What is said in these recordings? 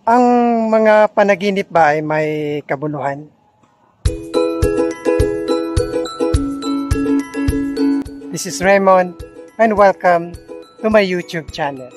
Ang mga panaginip ba ay may kabuluhan? This is Raymond and welcome to my YouTube channel.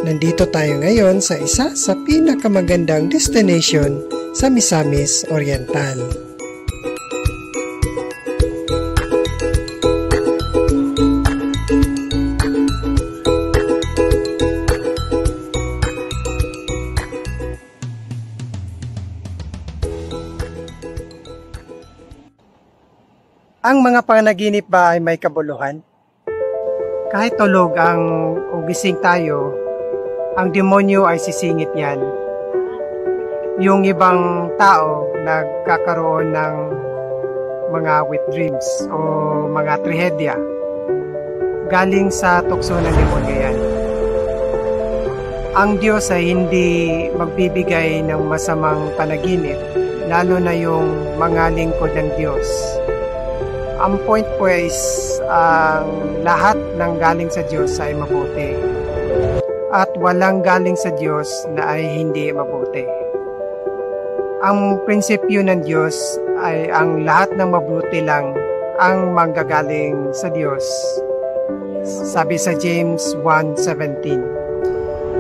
Nandito tayo ngayon sa isa sa pinakamagandang destination sa Misamis Oriental. Ang mga panaginip ba ay may kabuluhan? Kahit tulog o gising tayo, ang demonyo ay sisingit yan. Yung ibang tao nagkakaroon ng mga wet dreams o mga trahedya. Galing sa tukso ng demonyo yan. Ang Diyos ay hindi magbibigay ng masamang panaginip, lalo na yung mga lingkod ng Diyos. Ang point po is, ang lahat ng galing sa Diyos ay mabuti. At walang galing sa Diyos na ay hindi mabuti. Ang prinsipyo ng Diyos ay ang lahat ng mabuti lang ang manggagaling sa Diyos. Sabi sa James 1:17.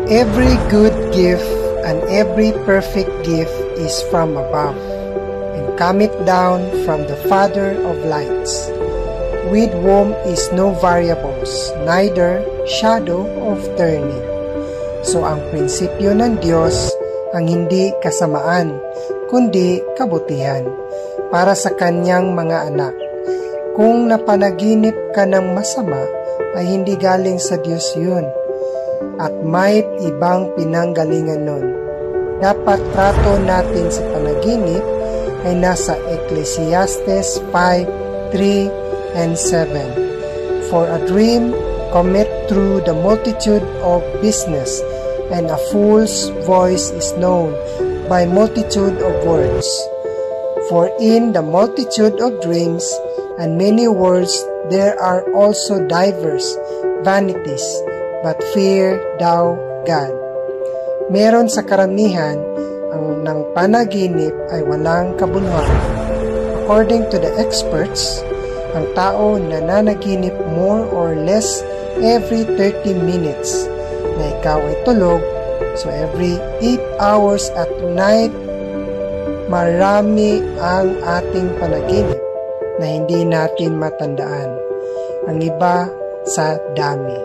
Every good gift and every perfect gift is from above, and cometh down from the Father of lights, with whom is no variables, neither shadow of turning. So ang prinsipyo ng Diyos ang hindi kasamaan, kundi kabutihan para sa kanyang mga anak. Kung napanaginip ka ng masama, ay hindi galing sa Diyos yun, at may ibang pinanggalingan nun. Dapat trato natin sa panaginip ay nasa Ecclesiastes 5:3 and 7. For a dream cometh through the multitude of business, and a fool's voice is known by multitude of words. For in the multitude of dreams and many words there are also divers vanities, but fear thou God. Meron sa karamihan ang ng panaginip ay walang kabuluhan. According to the experts, ang tao nananaginip more or less every 30 minutes na ikaw ay tulog, so every 8 hours at night, marami ang ating panaginip na hindi natin matandaan. Ang iba sa dami.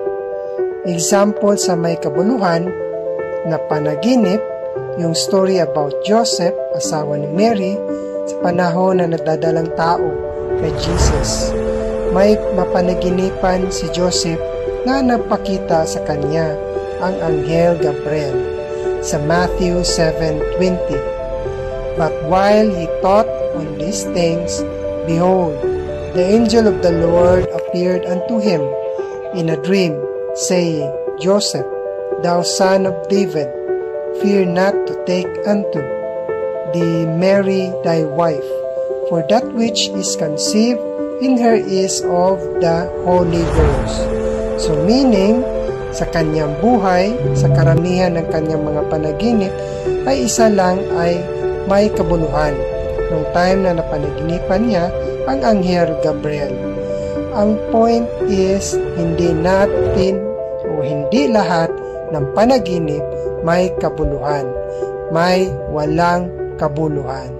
Example sa may kabuluhan na panaginip, yung story about Joseph, asawa ni Mary, sa panahon na nadadalang tao kay Jesus. May mapanaginipan si Joseph na nagpakita sa kanya ang Anghel Gabriel sa Matthew 7:20. But while he thought on these things, behold, the angel of the Lord appeared unto him in a dream, saying, Joseph, thou son of David, fear not to take unto thee Mary thy wife, for that which is conceived in her is of the Holy Ghost. So meaning, sa kanyang buhay, sa karamihan ng kanyang mga panaginip, ay isa lang ay may kabuluhan. Nung time na napanaginipan niya ang Anghel Gabriel. Ang point is, hindi natin o hindi lahat ng panaginip may kabuluhan. May walang kabuluhan.